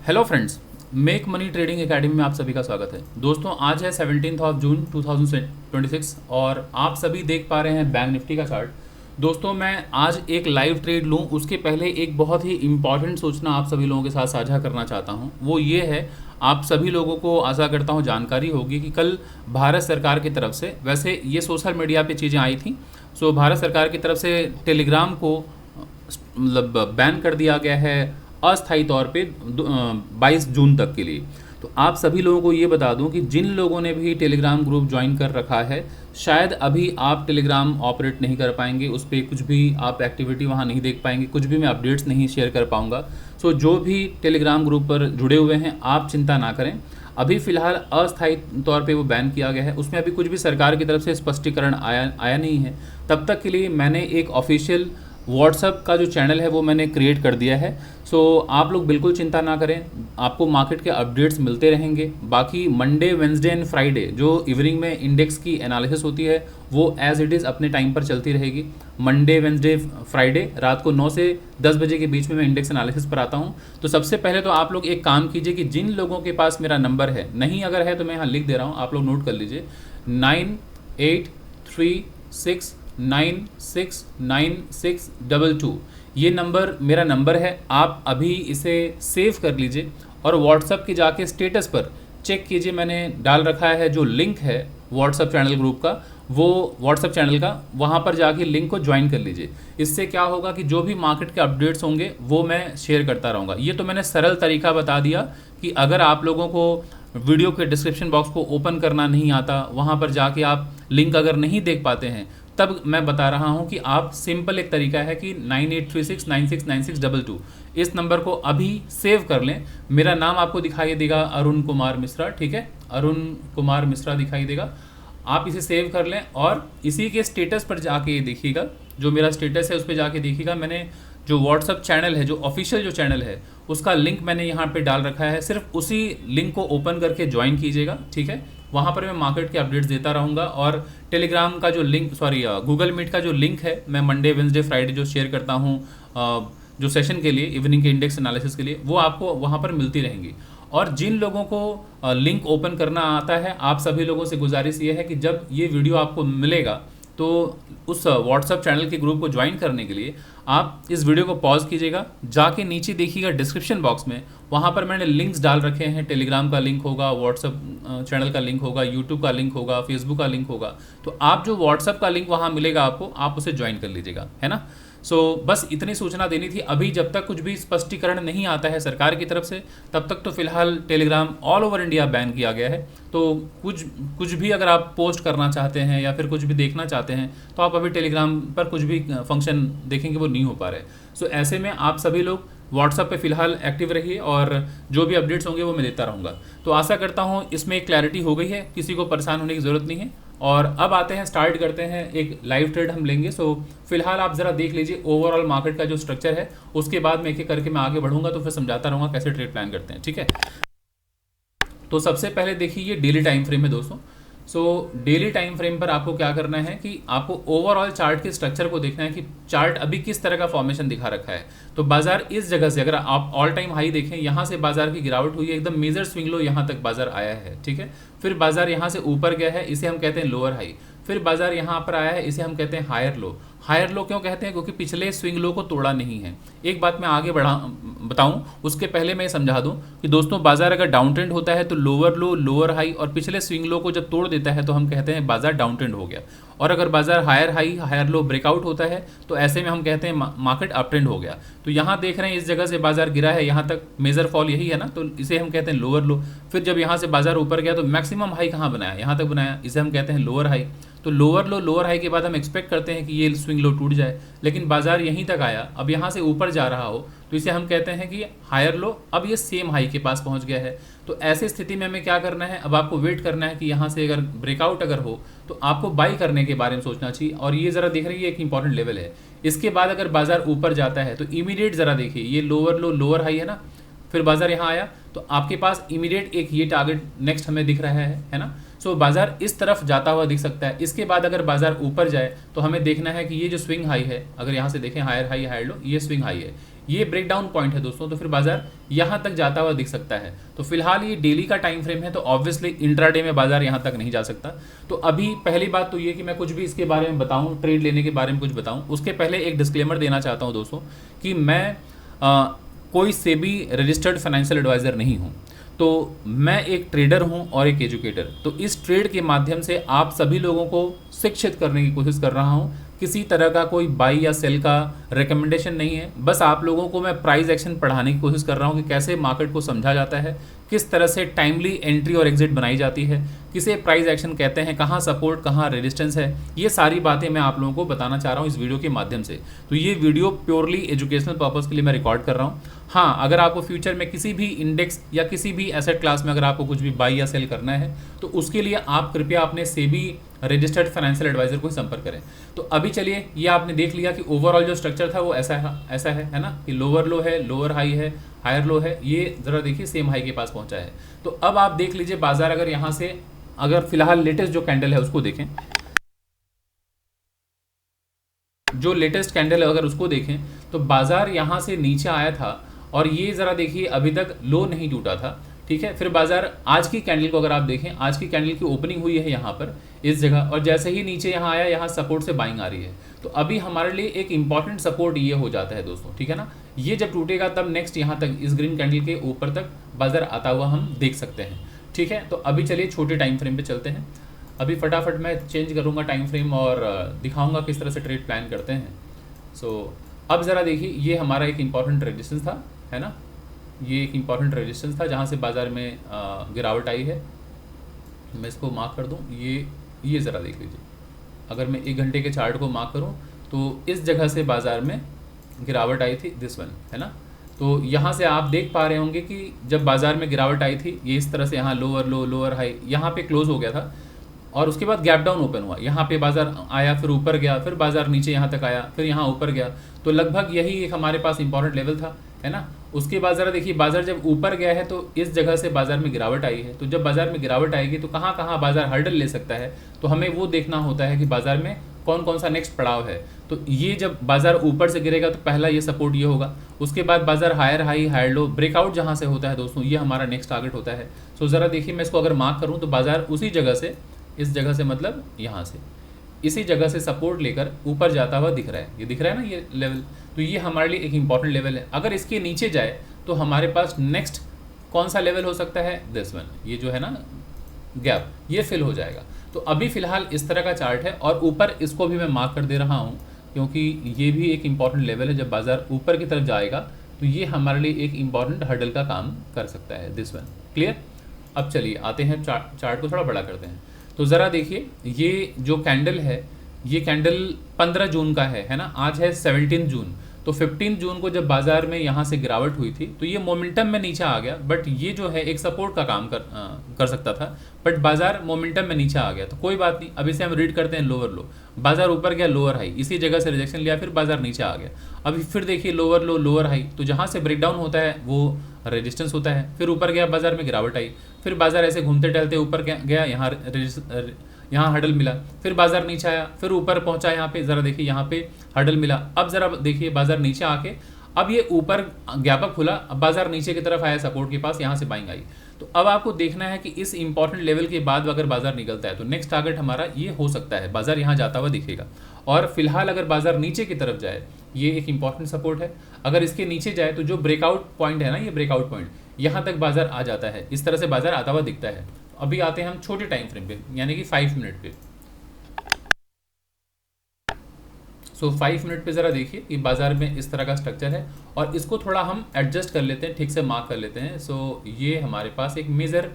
Hello friends, make money trading academy में आप सभी का स्वागत है। दोस्तों, आज है 17 जून 2026 और आप सभी देख पा रहे हैं बैंक निफ्टी का चार्ट। दोस्तों, मैं आज एक लाइव ट्रेड लूं उसके पहले एक बहुत ही इम्पॉर्टेंट सूचना आप सभी लोगों के साथ साझा करना चाहता हूं। वो ये है, आप सभी लोगों को आशा करता हूं जानकारी होगी कि कल भारत सरकार की तरफ से, वैसे ये सोशल मीडिया पे चीज़ें आई थी, सो भारत सरकार की तरफ से टेलीग्राम को मतलब बैन कर दिया गया है अस्थायी तौर पे 22 जून तक के लिए। तो आप सभी लोगों को ये बता दूं कि जिन लोगों ने भी टेलीग्राम ग्रुप ज्वाइन कर रखा है, शायद अभी आप टेलीग्राम ऑपरेट नहीं कर पाएंगे, उस पर कुछ भी आप एक्टिविटी वहाँ नहीं देख पाएंगे, कुछ भी मैं अपडेट्स नहीं शेयर कर पाऊँगा। सो जो भी टेलीग्राम ग्रुप पर जुड़े हुए हैं, आप चिंता ना करें। अभी फ़िलहाल अस्थायी तौर पे वो बैन किया गया है, उसमें अभी कुछ भी सरकार की तरफ से स्पष्टीकरण आया नहीं है। तब तक के लिए मैंने एक ऑफिशियल व्हाट्सएप का जो चैनल है वो मैंने क्रिएट कर दिया है। सो आप लोग बिल्कुल चिंता ना करें, आपको मार्केट के अपडेट्स मिलते रहेंगे। बाकी मंडे, वेंसडे एंड फ्राइडे जो इवनिंग में इंडेक्स की एनालिसिस होती है वो एज इट इज़ अपने टाइम पर चलती रहेगी। मंडे, वेंसडे, फ्राइडे रात को 9 से 10 बजे के बीच में मैं इंडेक्स एनालिसिस पर आता हूँ। तो सबसे पहले तो आप लोग एक काम कीजिए कि जिन लोगों के पास मेरा नंबर है, नहीं अगर है तो मैं यहाँ लिख दे रहा हूँ, आप लोग नोट कर लीजिए 9836969622। ये नंबर मेरा नंबर है, आप अभी इसे सेव कर लीजिए और व्हाट्सएप के जाके स्टेटस पर चेक कीजिए, मैंने डाल रखा है जो लिंक है व्हाट्सएप चैनल ग्रुप का, वो व्हाट्सएप चैनल का, वहाँ पर जाके लिंक को ज्वाइन कर लीजिए। इससे क्या होगा कि जो भी मार्केट के अपडेट्स होंगे वो मैं शेयर करता रहूँगा। ये तो मैंने सरल तरीका बता दिया कि अगर आप लोगों को वीडियो के डिस्क्रिप्शन बॉक्स को ओपन करना नहीं आता, वहाँ पर जाके आप लिंक अगर नहीं देख पाते हैं, तब मैं बता रहा हूँ कि आप सिंपल एक तरीका है कि 9836969622 इस नंबर को अभी सेव कर लें। मेरा नाम आपको दिखाई देगा अरुण कुमार मिश्रा, ठीक है, अरुण कुमार मिश्रा दिखाई देगा। आप इसे सेव कर लें और इसी के स्टेटस पर जाके देखिएगा, जो मेरा स्टेटस है उस पर जाके देखिएगा, मैंने जो व्हाट्सअप चैनल है, जो ऑफिशियल जो चैनल है, उसका लिंक मैंने यहाँ पे डाल रखा है। सिर्फ उसी लिंक को ओपन करके ज्वाइन कीजिएगा, ठीक है। वहाँ पर मैं मार्केट के अपडेट्स देता रहूँगा और टेलीग्राम का जो लिंक, गूगल मीट का जो लिंक है, मैं मंडे, वेंसडे, फ्राइडे जो शेयर करता हूँ जो सेशन के लिए, इवनिंग के इंडेक्स एनालिसिस के लिए, वो आपको वहाँ पर मिलती रहेंगी। और जिन लोगों को लिंक ओपन करना आता है, आप सभी लोगों से गुजारिश ये है कि जब ये वीडियो आपको मिलेगा तो उस व्हाट्सएप चैनल के ग्रुप को ज्वाइन करने के लिए आप इस वीडियो को पॉज कीजिएगा, जाके नीचे देखिएगा डिस्क्रिप्शन बॉक्स में, वहाँ पर मैंने लिंक्स डाल रखे हैं। टेलीग्राम का लिंक होगा, व्हाट्सएप चैनल का लिंक होगा, यूट्यूब का लिंक होगा, फेसबुक का लिंक होगा। तो आप जो व्हाट्सएप का लिंक वहाँ मिलेगा आपको, आप उसे ज्वाइन कर लीजिएगा, है ना। सो बस इतनी सूचना देनी थी। अभी जब तक कुछ भी स्पष्टीकरण नहीं आता है सरकार की तरफ से, तब तक तो फिलहाल Telegram all over India ban किया गया है। तो कुछ भी अगर आप पोस्ट करना चाहते हैं या फिर कुछ भी देखना चाहते हैं, तो आप अभी टेलीग्राम पर कुछ भी फंक्शन देखेंगे वो नहीं हो पा रहे। सो ऐसे में आप सभी लोग व्हाट्सएप पे फिलहाल एक्टिव रहिए और जो भी अपडेट्स होंगे वो मैं देता रहूँगा। तो आशा करता हूँ इसमें एक क्लैरिटी हो गई है, किसी को परेशान होने की ज़रूरत नहीं है। और अब आते हैं, स्टार्ट करते हैं, एक लाइव ट्रेड हम लेंगे। सो फिलहाल आप ज़रा देख लीजिए ओवरऑल मार्केट का जो स्ट्रक्चर है, उसके बाद मैं एक एक करके मैं आगे बढ़ूंगा, तो फिर समझाता रहूँगा कैसे ट्रेड प्लान करते हैं, ठीक है। तो सबसे पहले देखिए ये डेली टाइम फ्रेम है दोस्तों। सो डेली टाइम फ्रेम पर आपको क्या करना है कि आपको ओवरऑल चार्ट के स्ट्रक्चर को देखना है कि चार्ट अभी किस तरह का फॉर्मेशन दिखा रखा है। तो बाजार इस जगह से, अगर आप ऑल टाइम हाई देखें, यहाँ से बाजार की गिरावट हुई है, एकदम मेजर स्विंग लो यहाँ तक बाजार आया है, ठीक है। फिर बाजार यहाँ से ऊपर गया है, इसे हम कहते हैं लोअर हाई। फिर बाजार यहाँ पर आया है, इसे हम कहते हैं हायर लो। हायर लो क्यों कहते हैं? क्योंकि पिछले स्विंग लो को तोड़ा नहीं है। एक बात मैं आगे बताऊं उसके पहले मैं समझा दूं कि दोस्तों, बाजार अगर डाउन ट्रेंड होता है तो लोअर लो, लोअर हाई और पिछले स्विंग लो को जब तोड़ देता है तो हम कहते हैं बाजार डाउन ट्रेंड हो गया। और अगर बाजार higher high, higher low breakout होता है तो ऐसे में हम कहते हैं मार्केट अप ट्रेंड हो गया। तो यहाँ देख रहे हैं इस जगह से बाजार गिरा है, यहाँ तक मेजर फॉल यही है ना, तो इसे हम कहते हैं लोअर लो। फिर जब यहाँ से बाजार ऊपर गया तो मैक्सिमम हाई कहाँ बनाया? यहाँ तक बनाया, इसे हम कहते हैं लोअर हाई। तो लोअर लो, लोअर हाई के बाद हम एक्सपेक्ट करते हैं कि ये स्विंग लो टूट जाए, लेकिन बाजार यहीं तक आया, अब यहाँ से ऊपर जा रहा हो तो इसे हम कहते हैं कि हायर लो, अब ये सेम हाई के पास पहुँच गया है। तो ऐसी स्थिति में हमें क्या करना है, अब आपको वेट करना है कि यहाँ से अगर ब्रेकआउट अगर हो तो आपको बाई करने के बारे में सोचना चाहिए। और ये ज़रा देख रही है, एक इंपॉर्टेंट लेवल है। इसके बाद अगर बाजार ऊपर जाता है तो इमीडिएट ज़रा देखिए, ये लोअर लो, लोअर हाई है ना, फिर बाजार यहाँ आया तो आपके पास इमीडिएट एक ये टारगेट नेक्स्ट हमें दिख रहा है ना। सो बाजार इस तरफ जाता हुआ दिख सकता है। इसके बाद अगर बाजार ऊपर जाए तो हमें देखना है कि ये जो स्विंग हाई है, अगर यहाँ से देखें हायर हाई, हायर लो, ये स्विंग हाई है, ये ब्रेक डाउन पॉइंट है दोस्तों, तो फिर बाजार यहाँ तक जाता हुआ दिख सकता है। तो फिलहाल ये डेली का टाइम फ्रेम है, तो ऑब्वियसली इंट्राडे में बाजार यहाँ तक नहीं जा सकता। तो अभी पहली बात तो ये कि मैं कुछ भी इसके बारे में बताऊँ, ट्रेड लेने के बारे में कुछ बताऊँ, उसके पहले एक डिस्क्लेमर देना चाहता हूँ दोस्तों कि मैं कोई सेबी रजिस्टर्ड फाइनेंशियल एडवाइज़र नहीं हूँ। तो मैं एक ट्रेडर हूं और एक एजुकेटर। तो इस ट्रेड के माध्यम से आप सभी लोगों को शिक्षित करने की कोशिश कर रहा हूं। किसी तरह का कोई बाई या सेल का रिकमेंडेशन नहीं है, बस आप लोगों को मैं प्राइस एक्शन पढ़ाने की कोशिश कर रहा हूं कि कैसे मार्केट को समझा जाता है, किस तरह से टाइमली एंट्री और एग्जिट बनाई जाती है, किसे प्राइस एक्शन कहते हैं, कहाँ सपोर्ट कहाँ रेजिस्टेंस है, ये सारी बातें मैं आप लोगों को बताना चाह रहा हूँ इस वीडियो के माध्यम से। तो ये वीडियो प्योरली एजुकेशनल पर्पज़ के लिए मैं रिकॉर्ड कर रहा हूँ। हाँ, अगर आपको फ्यूचर में किसी भी इंडेक्स या किसी भी एसेट क्लास में अगर आपको कुछ भी बाई या सेल करना है तो उसके लिए आप कृपया अपने सेबी रजिस्टर्ड फाइनेंशियल एडवाइजर को संपर्क करें। तो अभी चलिए, ये आपने देख लिया कि ओवरऑल जो स्ट्रक्चर था वो ऐसा है ना, कि लोअर लो है, लोअर हाई है, हायर लो है, ये ज़रा देखिए सेम हाई के पास पहुंचा है। तो अब आप देख लीजिए बाजार अगर यहाँ से, अगर फिलहाल लेटेस्ट जो कैंडल है उसको देखें, जो लेटेस्ट कैंडल है अगर उसको देखें तो बाजार यहाँ से नीचे आया था और ये ज़रा देखिए अभी तक लो नहीं टूटा था, ठीक है। फिर बाजार आज की कैंडल को अगर आप देखें, आज की कैंडल की ओपनिंग हुई है यहाँ पर इस जगह, और जैसे ही नीचे यहाँ आया, यहाँ सपोर्ट से बाइंग आ रही है। तो अभी हमारे लिए एक इंपॉर्टेंट सपोर्ट ये हो जाता है दोस्तों, ठीक है ना। ये जब टूटेगा तब नेक्स्ट यहाँ तक इस ग्रीन कैंडल के ऊपर तक बाजार आता हुआ हम देख सकते हैं, ठीक है। तो अभी चलिए छोटे टाइम फ्रेम पे चलते हैं। अभी फटाफट मैं चेंज करूँगा टाइम फ्रेम और दिखाऊँगा किस तरह से ट्रेड प्लान करते हैं। सो अब ज़रा देखिए, ये हमारा एक इम्पॉर्टेंट रेजिस्टेंस था, है ना, ये एक इम्पॉर्टेंट रेजिस्टेंस था जहाँ से बाज़ार में गिरावट आई है। मैं इसको मार्क कर दूँ, ये ज़रा देख लीजिए, अगर मैं 1 घंटे के चार्ट को मार्क करूँ तो इस जगह से बाज़ार में गिरावट आई थी, दिस वन, है ना। तो यहाँ से आप देख पा रहे होंगे कि जब बाज़ार में गिरावट आई थी, ये इस तरह से यहाँ लोअर लो, लोअर हाई, यहाँ पे क्लोज हो गया था और उसके बाद गैप डाउन ओपन हुआ, यहाँ पे बाज़ार आया, फिर ऊपर गया, फिर बाज़ार नीचे यहाँ तक आया, फिर यहाँ ऊपर गया। तो लगभग यही एक हमारे पास इंपॉर्टेंट लेवल था, है ना। उसके बाद ज़रा देखिए, बाज़ार जब ऊपर गया है तो इस जगह से बाज़ार में गिरावट आई है। तो जब बाज़ार में गिरावट आएगी तो कहाँ कहाँ बाज़ार हर्डल ले सकता है, तो हमें वो देखना होता है कि बाज़ार में कौन कौन सा नेक्स्ट पड़ाव है। तो ये जब बाज़ार ऊपर से गिरेगा तो पहला ये सपोर्ट ये होगा, उसके बाद बाज़ार higher high, higher low, breakout जहाँ से होता है दोस्तों, ये हमारा नेक्स्ट टारगेट होता है। सो ज़रा देखिए, मैं इसको अगर मार्क करूँ तो बाज़ार उसी जगह से, इस जगह से मतलब यहाँ से, इसी जगह से सपोर्ट लेकर ऊपर जाता हुआ दिख रहा है, ये दिख रहा है ना ये लेवल। तो ये हमारे लिए एक इंपॉर्टेंट लेवल है। अगर इसके नीचे जाए तो हमारे पास नेक्स्ट कौन सा लेवल हो सकता है, दिस वन, ये जो है ना गैप, ये फिल हो जाएगा। तो अभी फ़िलहाल इस तरह का चार्ट है और ऊपर इसको भी मैं मार्क कर दे रहा हूँ क्योंकि ये भी एक इम्पॉर्टेंट लेवल है। जब बाज़ार ऊपर की तरफ जाएगा तो ये हमारे लिए एक इम्पॉर्टेंट हर्डल का काम कर सकता है, दिस वन, क्लियर। अब चलिए आते हैं चार्ट को थोड़ा बड़ा करते हैं। तो ज़रा देखिए, ये जो कैंडल है, ये कैंडल 15 जून का है ना, आज है 17 जून। तो 15 जून को जब बाज़ार में यहाँ से गिरावट हुई थी तो ये मोमेंटम में नीचे आ गया, बट ये जो है एक सपोर्ट का काम कर सकता था, बट बाज़ार मोमेंटम में नीचे आ गया। तो कोई बात नहीं, अभी से हम रीड करते हैं लोअर लो, बाज़ार ऊपर गया, लोअर हाई, इसी जगह से रिजेक्शन लिया, फिर बाज़ार नीचे आ गया। अभी फिर देखिए लोअर लो, लोअर हाई, तो जहाँ से ब्रेकडाउन होता है वो रेजिस्टेंस होता है। फिर ऊपर गया, बाज़ार में गिरावट आई, फिर बाज़ार ऐसे घूमते टहलते ऊपर गया, यहाँ हडल मिला, फिर बाज़ार नीचे आया, फिर ऊपर पहुंचा, यहाँ पे ज़रा देखिए यहाँ पे हडल मिला। अब ज़रा देखिए बाज़ार नीचे आके अब ये ऊपर गैपअप खुला, अब बाज़ार नीचे की तरफ आया सपोर्ट के पास, यहाँ से बाइंग आई। तो अब आपको देखना है कि इस इंपॉर्टेंट लेवल के बाद अगर बाज़ार निकलता है तो नेक्स्ट टारगेट हमारा ये हो सकता है, बाज़ार यहाँ जाता हुआ दिखेगा। और फिलहाल अगर बाज़ार नीचे की तरफ जाए, ये एक इंपॉर्टेंट सपोर्ट है। अगर इसके नीचे जाए तो जो ब्रेकआउट पॉइंट है ना, ये ब्रेकआउट पॉइंट, यहाँ तक बाज़ार आ जाता है, इस तरह से बाज़ार आता हुआ दिखता है। अभी आते हैं हम छोटे टाइम फ्रेम पे, यानी कि 5 मिनट पे। सो 5 मिनट पे ज़रा देखिए कि बाज़ार में इस तरह का स्ट्रक्चर है और इसको थोड़ा हम एडजस्ट कर लेते हैं, ठीक से मार्क कर लेते हैं। सो ये हमारे पास एक मेजर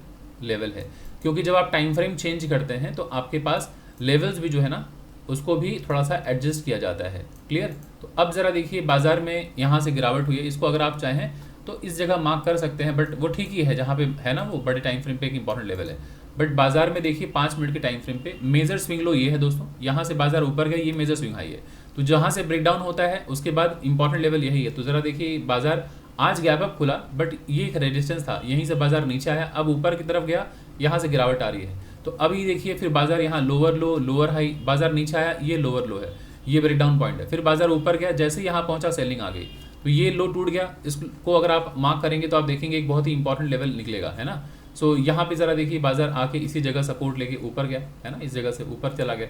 लेवल है, क्योंकि जब आप टाइम फ्रेम चेंज करते हैं तो आपके पास लेवल्स भी जो है ना उसको भी थोड़ा सा एडजस्ट किया जाता है, क्लियर। तो अब ज़रा देखिए बाज़ार में यहाँ से गिरावट हुई है, इसको अगर आप चाहें तो इस जगह मार्क कर सकते हैं, बट वो ठीक ही है जहाँ पे है ना, वो बड़े टाइम फ्रेम पे एक इंपॉर्टेंट लेवल है। बट बाज़ार में देखिए 5 मिनट के टाइम फ्रेम पे मेजर स्विंग लो ये है दोस्तों, यहाँ से बाज़ार ऊपर गया, ये मेजर स्विंग हाई है। तो जहाँ से ब्रेकडाउन होता है उसके बाद इंपॉर्टेंट लेवल यही है। तो ज़रा देखिए बाज़ार आज गैप अप खुला, बट ये एक रेजिस्टेंस था, यहीं से बाज़ार नीचे आया, अब ऊपर की तरफ गया, यहाँ से गिरावट आ रही है। तो अभी देखिए फिर बाज़ार यहाँ लोअर लो, लोअर हाई, बाज़ार नीचे आया, ये लोअर लो है, ये ब्रेकडाउन पॉइंट है। फिर बाज़ार ऊपर गया, जैसे यहाँ पहुँचा सेलिंग आ गई। तो ये लो टूट गया, इसको अगर आप मार्क करेंगे तो आप देखेंगे एक बहुत ही इंपॉर्टेंट लेवल निकलेगा, है ना। सो यहाँ पे ज़रा देखिए बाजार आके इसी जगह सपोर्ट लेके ऊपर गया, है ना, इस जगह से ऊपर चला गया।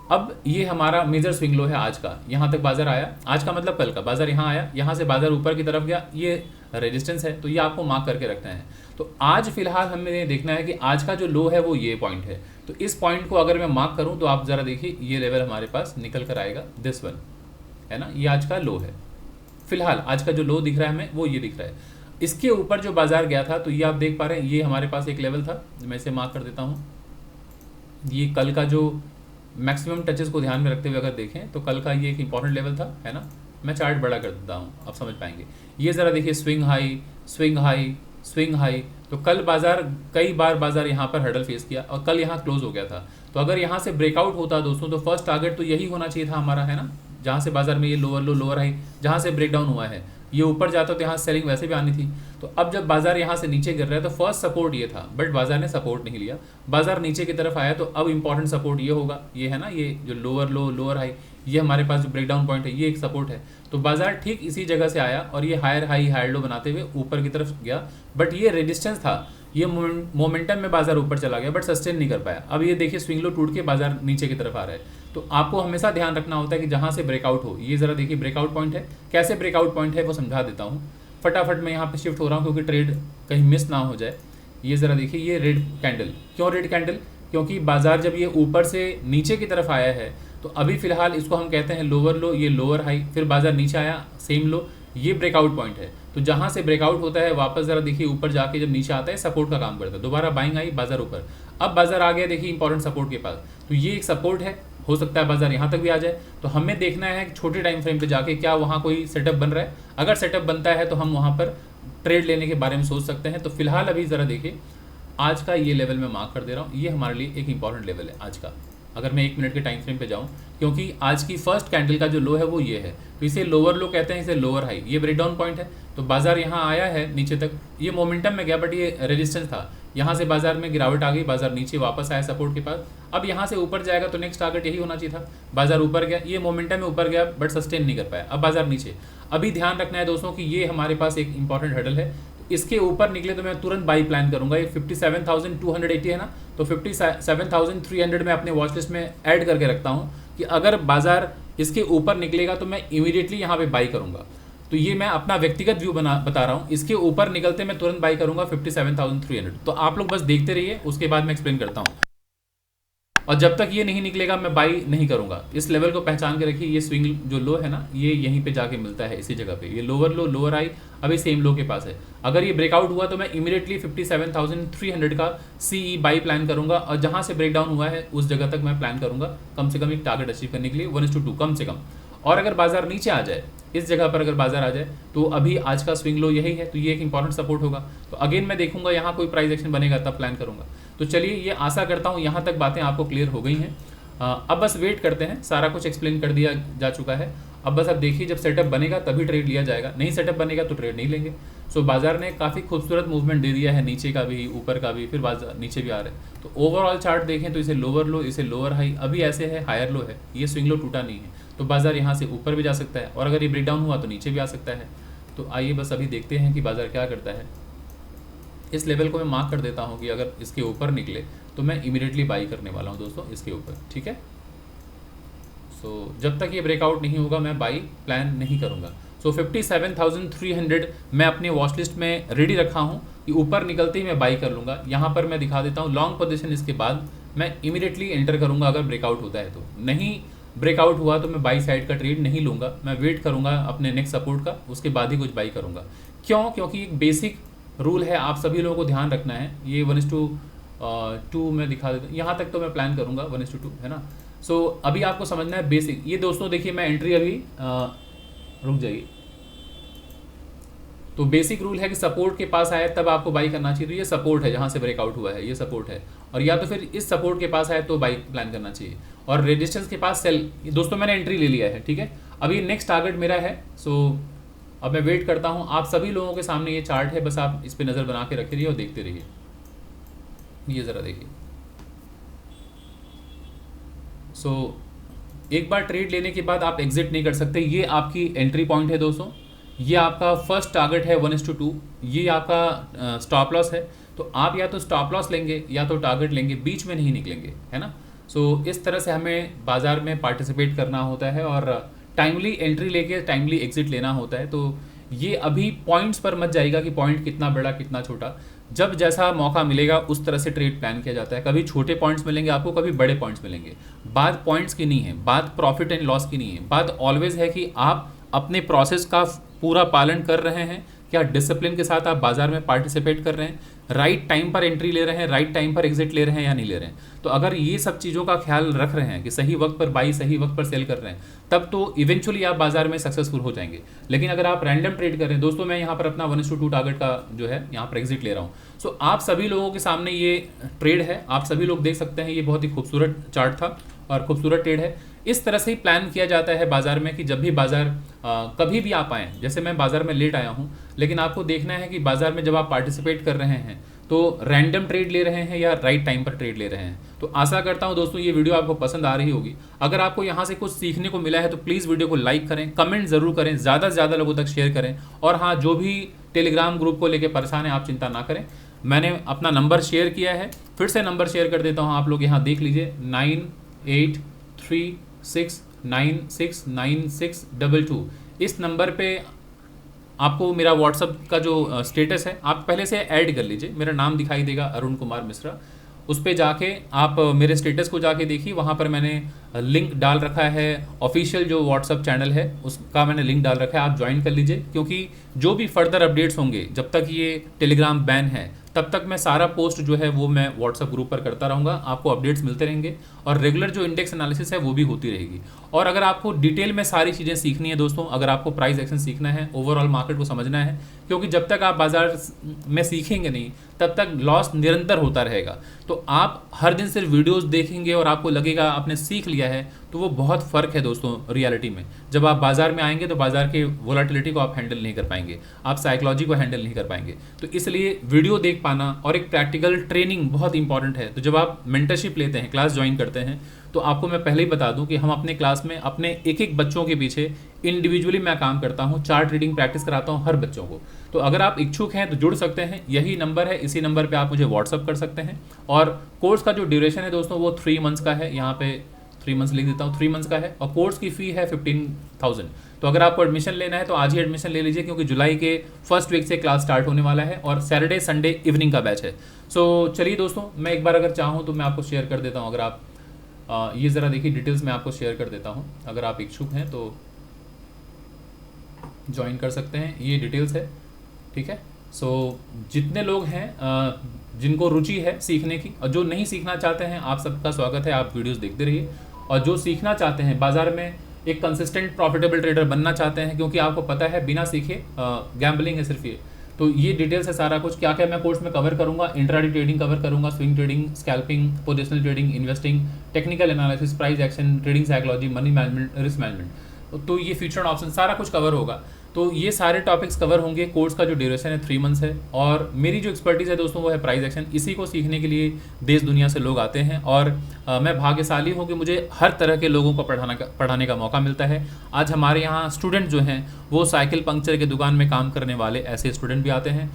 अब ये हमारा मेजर स्विंग लो है आज का, यहाँ तक बाजार आया, आज का मतलब कल का बाजार यहाँ आया, यहाँ से बाजार ऊपर की तरफ गया, ये रेजिस्टेंस है, तो ये आपको मार्क करके रखना है। तो आज फिलहाल हमें देखना है कि आज का जो लो है वो ये पॉइंट है, तो इस पॉइंट को अगर मैं मार्क करूँ तो आप ज़रा देखिए ये लेवल हमारे पास निकल कर आएगा, दिस वन, है ना, ये आज का लो है। फिलहाल आज का जो लो दिख रहा है हमें वो ये दिख रहा है। इसके ऊपर जो बाजार गया था तो ये आप देख पा रहे हैं, ये हमारे पास एक लेवल था, मैं इसे मार्क कर देता हूँ। ये कल का जो मैक्सिमम टचेस को ध्यान में रखते हुए अगर देखें तो कल का ये एक इंपॉर्टेंट लेवल था, है ना। मैं चार्ट बड़ा कर देता हूँ, आप समझ पाएंगे। ये ज़रा देखिए swing high swing high swing high, तो कल बाजार कई बार बाजार यहाँ पर हर्डल फेस किया और कल यहाँ क्लोज हो गया था। तो अगर यहाँ से ब्रेकआउट होता दोस्तों तो फर्स्ट टारगेट तो यही होना चाहिए था हमारा, है ना, जहाँ से बाजार में ये लोअर लो लोअर हाई जहाँ से ब्रेकडाउन हुआ है, ये ऊपर जाता तो यहाँ सेलिंग वैसे भी आनी थी। तो अब जब बाजार यहाँ से नीचे गिर रहा है तो फर्स्ट सपोर्ट ये था, बट बाजार ने सपोर्ट नहीं लिया, बाजार नीचे की तरफ आया। तो अब इंपॉर्टेंट सपोर्ट ये होगा, ये है ना, ये जो लोअर लो लोअर हाई, ये हमारे पास जो ब्रेकडाउन पॉइंट है ये एक सपोर्ट है। तो बाजार ठीक इसी जगह से आया और ये हायर हाई हायर लो बनाते हुए ऊपर की तरफ गया, बट ये रेजिस्टेंस था, ये मोमेंटम में बाजार ऊपर चला गया बट सस्टेन नहीं कर पाया। अब ये देखिए स्विंग लो टूट के बाजार नीचे की तरफ आ रहा है। तो आपको हमेशा ध्यान रखना होता है कि जहाँ से ब्रेकआउट हो, ये ज़रा देखिए ब्रेकआउट पॉइंट है, कैसे ब्रेकआउट पॉइंट है वो समझा देता हूँ फटाफट। मैं यहाँ पे शिफ्ट हो रहा हूँ क्योंकि ट्रेड कहीं मिस ना हो जाए। ये ज़रा देखिए ये रेड कैंडल, क्यों रेड कैंडल, क्योंकि बाजार जब ये ऊपर से नीचे की तरफ आया है तो अभी फिलहाल इसको हम कहते हैं लोअर लो, ये लोअर हाई, फिर बाजार नीचे आया सेम लो, ये ब्रेकआउट पॉइंट है। तो जहाँ से ब्रेकआउट होता है वापस ज़रा देखिए ऊपर जाके जब नीचे आता है सपोर्ट का काम करता है, दोबारा बाइंग आई बाजार ऊपर, अब बाजार आ गया देखिए इंपॉर्टेंट सपोर्ट के पास, तो ये एक सपोर्ट है, हो सकता है बाजार यहाँ तक भी आ जाए। तो हमें देखना है कि छोटे टाइम फ्रेम पे जाके क्या वहाँ कोई सेटअप बन रहा है, अगर सेटअप बनता है तो हम वहाँ पर ट्रेड लेने के बारे में सोच सकते हैं। तो फिलहाल अभी ज़रा देखिए आज का ये लेवल मैं मार्क कर दे रहा हूँ, ये हमारे लिए एक इंपॉर्टेंट लेवल है आज का, अगर मैं 1 मिनट के टाइम फ्रेम पे जाऊँ, क्योंकि आज की फर्स्ट कैंडल का जो लो है वो ये है, तो इसे लोअर लो कहते हैं, इसे लोअर हाई, ये ब्रेकडाउन पॉइंट है। तो बाजार यहाँ आया है नीचे तक, ये मोमेंटम में गया बट ये रेजिस्टेंस था, यहाँ से बाजार में गिरावट आ गई, बाजार नीचे वापस आया सपोर्ट के पास, अब यहाँ से ऊपर जाएगा तो नेक्स्ट टारगेट यही होना चाहिए था, बाजार ऊपर गया, ये मोमेंटम में ऊपर गया बट सस्टेन नहीं कर पाया, अब बाजार नीचे। अभी ध्यान रखना है दोस्तों कि ये हमारे पास एक इंपॉर्टेंट हर्डल है, इसके ऊपर निकले तो मैं तुरंत बाई प्लान करूंगा। ये 57,280 है ना, तो 57,300 में अपने वॉच लिस्ट में ऐड करके रखता हूं कि अगर बाजार इसके ऊपर निकलेगा तो मैं इमीडिएटली यहाँ पे बाई करूंगा। तो ये मैं अपना व्यक्तिगत व्यू बता रहा हूँ, इसके ऊपर निकलते मैं तुरंत बाई करूंगा 57,300। तो आप लोग बस देखते रहिए, उसके बाद मैं एक्सप्लेन करता हूँ। और जब तक ये नहीं निकलेगा मैं बाई नहीं करूंगा। इस लेवल को पहचान के रखिए, ये स्विंग जो लो है ना ये यहीं पे जाके मिलता है इसी जगह पे, ये लोअर लो लोअर आई अभी सेम लो के पास है। अगर ये ब्रेकआउट हुआ तो मैं इमीडिएटली 57,300 का सीई बाई प्लान करूंगा, और जहां से ब्रेकडाउन हुआ है उस जगह तक मैं प्लान करूंगा कम से कम एक टारगेट अचीव करने के लिए 1:2 कम से कम। और अगर बाजार नीचे आ जाए, इस जगह पर अगर बाजार आ जाए तो अभी आज का स्विंग लो यही है, तो ये एक इंपॉर्टेंट सपोर्ट होगा। तो अगेन मैं देखूंगा यहाँ कोई प्राइस एक्शन बनेगा तब प्लान करूंगा। तो चलिए, ये आशा करता हूँ यहाँ तक बातें आपको क्लियर हो गई हैं। अब बस वेट करते हैं, सारा कुछ एक्सप्लेन कर दिया जा चुका है। अब बस अब देखिए, जब सेटअप बनेगा तभी ट्रेड लिया जाएगा, नहीं सेटअप बनेगा तो ट्रेड नहीं लेंगे। सो बाजार ने काफ़ी खूबसूरत मूवमेंट दे दिया है, नीचे का भी ऊपर का भी, फिर बाजार नीचे भी आ रहे हैं। तो ओवरऑल चार्ट देखें तो इसे लोअर लो, इसे लोअर हाई, अभी ऐसे है हायर लो है, ये स्विंग लो टूटा नहीं है, तो बाजार यहाँ से ऊपर भी जा सकता है, और अगर ये ब्रेकडाउन हुआ तो नीचे भी आ सकता है। तो आइए बस अभी देखते हैं कि बाजार क्या करता है। इस लेवल को मैं मार्क कर देता हूँ कि अगर इसके ऊपर निकले तो मैं इमीडिएटली बाई करने वाला हूँ दोस्तों इसके ऊपर, ठीक है। सो जब तक ये ब्रेकआउट नहीं होगा मैं बाई प्लान नहीं करूँगा। सो 57,300 मैं अपने वॉच लिस्ट में रेडी रखा हूँ कि ऊपर निकलते ही मैं बाई कर लूँगा। यहाँ पर मैं दिखा देता हूँ लॉन्ग पोजीशन, इसके बाद मैं इमीडिएटली एंटर करूँगा अगर ब्रेकआउट होता है तो। नहीं ब्रेकआउट हुआ तो मैं बाई साइड का ट्रेड नहीं लूँगा, मैं वेट करूँगा अपने नेक्स्ट सपोर्ट का, उसके बाद ही कुछ बाई करूँगा। क्यों? क्योंकि एक बेसिक रूल है, आप सभी लोगों को ध्यान रखना है। ये 1:2 मैं दिखा देता हूँ, यहाँ तक तो मैं प्लान करूँगा 1:2, है ना। सो अभी आपको समझना है बेसिक। ये दोस्तों देखिए, मैं एंट्री अभी रुक जाइए। तो बेसिक रूल है कि सपोर्ट के पास आए तब आपको बाई करना चाहिए। तो ये सपोर्ट है, जहाँ से ब्रेकआउट हुआ है ये सपोर्ट है, और या तो फिर इस सपोर्ट के पास आए तो बाई प्लान करना चाहिए, और रेजिस्टेंस के पास सेल। दोस्तों मैंने एंट्री ले लिया है, ठीक है। अभी नेक्स्ट टारगेट मेरा है। सो अब मैं वेट करता हूँ, आप सभी लोगों के सामने ये चार्ट है, बस आप इस पर नज़र बना के रखे रहिए और देखते रहिए। ये ज़रा देखिए। सो एक बार ट्रेड लेने के बाद आप एग्जिट नहीं कर सकते, ये आपकी एंट्री पॉइंट है दोस्तों। ये आपका फर्स्ट टारगेट है 1:2, ये आपका स्टॉप लॉस है। तो आप या तो स्टॉप लॉस लेंगे या तो टारगेट लेंगे, बीच में नहीं निकलेंगे, है ना। सो इस तरह से हमें बाज़ार में पार्टिसिपेट करना होता है और टाइमली एंट्री लेके टाइमली एग्जिट लेना होता है। तो ये अभी पॉइंट्स पर मत जाएगा कि पॉइंट कितना बड़ा कितना छोटा, जब जैसा मौका मिलेगा उस तरह से ट्रेड प्लान किया जाता है। कभी छोटे पॉइंट्स मिलेंगे आपको, कभी बड़े पॉइंट्स मिलेंगे। बात पॉइंट्स की नहीं है, बात प्रॉफिट एंड लॉस की नहीं है, बात ऑलवेज है कि आप अपने प्रोसेस का पूरा पालन कर रहे हैं, क्या डिसिप्लिन के साथ आप बाजार में पार्टिसिपेट कर रहे हैं, राइट टाइम पर एंट्री ले रहे हैं, राइट टाइम पर एग्जिट ले रहे हैं या नहीं ले रहे हैं। तो अगर ये सब चीज़ों का ख्याल रख रहे हैं कि सही वक्त पर बाई, सही वक्त पर सेल कर रहे हैं, तब तो इवेंचुअली आप बाजार में सक्सेसफुल हो जाएंगे। लेकिन अगर आप रैंडम ट्रेड कर रहे हैं, दोस्तों मैं यहाँ पर अपना 1:2 टारगेट का जो है यहाँ पर एग्जिट ले रहा हूँ। सो आप सभी लोगों के सामने ये ट्रेड है, आप सभी लोग देख सकते हैं, ये बहुत ही खूबसूरत चार्ट था और खूबसूरत ट्रेड है। इस तरह से ही प्लान किया जाता है बाजार में कि जब भी बाजार कभी भी आप आएँ, जैसे मैं बाजार में लेट आया हूँ, लेकिन आपको देखना है कि बाजार में जब आप पार्टिसिपेट कर रहे हैं तो रैंडम ट्रेड ले रहे हैं या राइट टाइम पर ट्रेड ले रहे हैं। तो आशा करता हूं दोस्तों ये वीडियो आपको पसंद आ रही होगी। अगर आपको यहां से कुछ सीखने को मिला है तो प्लीज़ वीडियो को लाइक करें, कमेंट ज़रूर करें, ज़्यादा से ज़्यादा लोगों तक शेयर करें। और हाँ, जो भी टेलीग्राम ग्रुप को लेकर परेशान है, आप चिंता ना करें, मैंने अपना नंबर शेयर किया है, फिर से नंबर शेयर कर देता हूँ, आप लोग यहाँ देख लीजिए 9836969622। इस नंबर पे आपको मेरा व्हाट्सअप का जो स्टेटस है आप पहले से ऐड कर लीजिए, मेरा नाम दिखाई देगा अरुण कुमार मिश्रा। उस पे जाके आप मेरे स्टेटस को जाके देखिए, वहाँ पर मैंने लिंक डाल रखा है, ऑफिशियल जो व्हाट्सअप चैनल है उसका मैंने लिंक डाल रखा है, आप ज्वाइन कर लीजिए। क्योंकि जो भी फर्दर अपडेट्स होंगे, जब तक ये टेलीग्राम बैन है तब तक मैं सारा पोस्ट जो है वो मैं व्हाट्सअप ग्रुप पर करता रहूँगा, आपको अपडेट्स मिलते रहेंगे और रेगुलर जो इंडेक्स एनालिसिस है वो भी होती रहेगी। और अगर आपको डिटेल में सारी चीज़ें सीखनी है दोस्तों, अगर आपको प्राइस एक्शन सीखना है, ओवरऑल मार्केट को समझना है, क्योंकि जब तक आप बाजार में सीखेंगे नहीं तब तक लॉस निरंतर होता रहेगा। तो आप हर दिन सिर्फ वीडियोस देखेंगे और आपको लगेगा आपने सीख लिया है, तो वो बहुत फ़र्क है दोस्तों रियलिटी में। जब आप बाजार में आएंगे तो बाजार के वोलाटिलिटी को आप हैंडल नहीं कर पाएंगे, आप साइकोलॉजी को हैंडल नहीं कर पाएंगे। तो इसलिए वीडियो देख पाना और एक प्रैक्टिकल ट्रेनिंग बहुत इंपॉर्टेंट है। तो जब आप मेंटरशिप लेते हैं, क्लास ज्वाइन करते हैं, तो आपको मैं पहले ही बता दूं कि हम अपने क्लास में अपने एक एक बच्चों के पीछे इंडिविजुअली मैं काम करता हूं, चार्ट रीडिंग प्रैक्टिस कराता हूं हर बच्चों को। तो अगर आप इच्छुक हैं तो जुड़ सकते हैं, यही नंबर है, इसी नंबर पे आप मुझे व्हाट्सअप कर सकते हैं। और कोर्स का जो ड्यूरेशन है दोस्तों वो 3 मंथ्स का है, यहाँ पे 3 मंथ्स लिख देता हूँ, 3 मंथ्स का है। और कोर्स की फ़ी है 15,000। तो अगर आपको एडमिशन लेना है तो आज ही एडमिशन ले लीजिए, क्योंकि जुलाई के फर्स्ट वीक से क्लास स्टार्ट होने वाला है और सैटरडे संडे इवनिंग का बैच है। सो चलिए दोस्तों, मैं एक बार अगर चाहूँ तो मैं आपको शेयर कर देता हूँ। अगर आप ये ज़रा देखिए, डिटेल्स मैं आपको शेयर कर देता हूँ, अगर आप इच्छुक हैं तो ज्वाइन कर सकते हैं। ये डिटेल्स है, ठीक है। सो जितने लोग हैं जिनको रुचि है सीखने की और जो नहीं सीखना चाहते हैं, आप सबका स्वागत है, आप वीडियोस देखते रहिए। और जो सीखना चाहते हैं, बाजार में एक कंसिस्टेंट प्रॉफिटेबल ट्रेडर बनना चाहते हैं, क्योंकि आपको पता है बिना सीखे गैम्बलिंग है सिर्फ ये। तो ये डिटेल्स है सारा कुछ, क्या क्या मैं कोर्स में कवर करूंगा, इंट्राडे ट्रेडिंग कवर करूंगा, swing trading, scalping, positional trading, investing, technical analysis, price action, trading psychology, money management, risk management, तो ये फ्यूचर ऑप्शन सारा कुछ कवर होगा। तो ये सारे टॉपिक्स कवर होंगे। कोर्स का जो ड्यूरेशन है 3 मंथ्स है और मेरी जो एक्सपर्टीज़ है दोस्तों वो है प्राइस एक्शन। इसी को सीखने के लिए देश दुनिया से लोग आते हैं और मैं भाग्यशाली हूँ कि मुझे हर तरह के लोगों को पढ़ाने का मौका मिलता है। आज हमारे यहाँ स्टूडेंट जो हैं वो साइकिल पंक्चर की दुकान में काम करने वाले ऐसे स्टूडेंट भी आते हैं,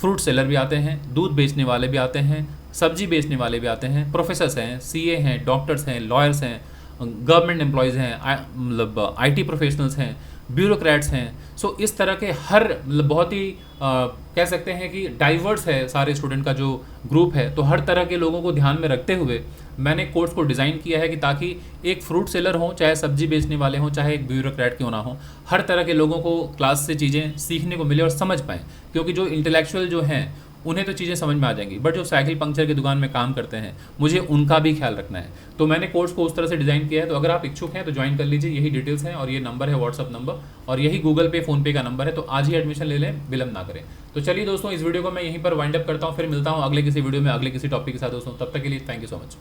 फ्रूट सेलर भी आते हैं, दूध बेचने वाले भी आते हैं, सब्जी बेचने वाले भी आते हैं, प्रोफेसर्स हैं, CA हैं, डॉक्टर्स हैं, लॉयर्स हैं, गवर्नमेंट एम्प्लॉयज़ हैं, मतलब IT प्रोफेशनल्स हैं, ब्यूरोक्रेट्स हैं। सो इस तरह के हर मतलब बहुत ही कह सकते हैं कि डाइवर्स है सारे स्टूडेंट का जो ग्रुप है। तो हर तरह के लोगों को ध्यान में रखते हुए मैंने कोर्स को डिज़ाइन किया है कि ताकि एक फ्रूट सेलर हो, चाहे सब्जी बेचने वाले हों, चाहे एक ब्यूरोक्रेट क्यों ना हो, हर तरह के लोगों को क्लास से चीज़ें सीखने को मिले और समझ पाएँ। क्योंकि जो इंटेलेक्चुअल जो हैं उन्हें तो चीज़ें समझ में आ जाएंगी, बट जो साइकिल पंक्चर की दुकान में काम करते हैं मुझे उनका भी ख्याल रखना है। तो मैंने कोर्स को उस तरह से डिज़ाइन किया है। तो अगर आप इच्छुक हैं तो ज्वाइन कर लीजिए, यही डिटेल्स हैं और ये नंबर है व्हाट्सअप नंबर और यही गूगल पे फ़ोन पे का नंबर है। तो आज ही एडमिशन ले लें, विलम्ब ना करें। तो चलिए दोस्तों, इस वीडियो को मैं यहीं पर वाइंड अप करता हूँ, फिर मिलता हूँ अगले किसी वीडियो में अगले किसी टॉपिक के साथ दोस्तों। तब तक के लिए थैंक यू सो मच।